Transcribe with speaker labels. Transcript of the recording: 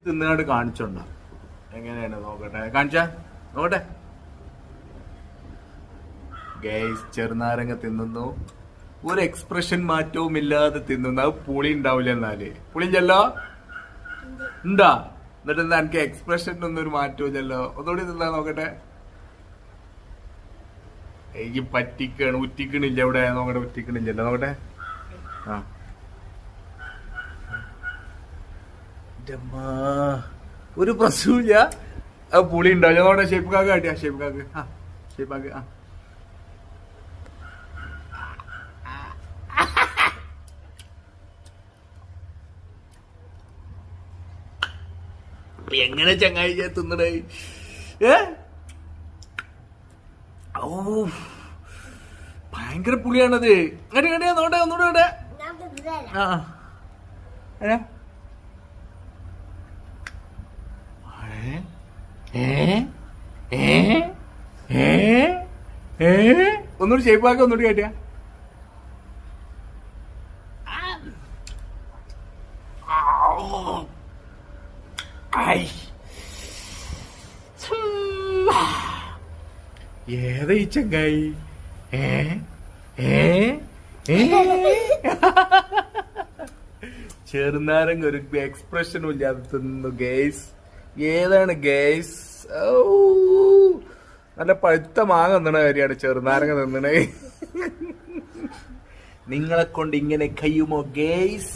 Speaker 1: തിന്നുകാണ്ട് കാണിച്ചോണ്ട എങ്ങനെയാണ് നോക്കട്ടെ, കാണിച്ചാ നോക്കട്ടെ. ഗൈസ് ചെറുനാരങ്ങ തിന്നുന്നു, ഒരു എക്സ്പ്രഷൻ മാറ്റവും ഇല്ലാതെ തിന്നുന്നു. അത് പുളി ഉണ്ടാവില്ല. എന്നാല് പുളിഞ്ചല്ലോ ഉണ്ടാ, എന്നിട്ട് എന്താ എനിക്ക് എക്സ്പ്രഷൻ ഒന്നും ഒരു മാറ്റവും ഇല്ലല്ലോ. ഒന്നുകൂടി തിന്നാ നോക്കട്ടെ. എനിക്ക് പറ്റിക്കാണ്, ഉറ്റിക്കണില്ല ഇവിടെ നോക്കട്ടെ, ഉറ്റിക്കണില്ലല്ലോ നോക്കട്ടെ. ആ ഒരു പ്രശ്നമില്ല, അത് പുളി ഉണ്ടാവില്ല. നോക്കട്ടെ ഷേപ്പ് കാക്ക് കാട്ടിയാ, ഷേപ്പ് കാക്ക്. ആ ഷേപ്പ് കാക്ക്. ആ എങ്ങനെ ചങ്ങായി തിന്നടേ? ഓ ഭയങ്കര പുളിയാണത്. കണ്ടിയാ നോട്ടെ, ഒന്നുകൂടെ നോട്ടെ. ഒന്നുകൂടി ഷേപ്പാക്ക, ഒന്നുകൂടി കാട്ടിയാ. ഏതാ ഈ ചങ്ങായി? ചെറുനാരങ്ങ ഒരു എക്സ്പ്രഷനും ഇല്ലാതെ തിന്നു ഗേസ്. ഏതാണ് ഗേസ്? നല്ല പഴുത്ത മാങ്ങ തിന്നണ കാര്യമാണ് ചെറുനാരങ്ങ തിന്നണേ. നിങ്ങളെ കൊണ്ട് ഇങ്ങനെ കഴിയുമോ ഗേസ്?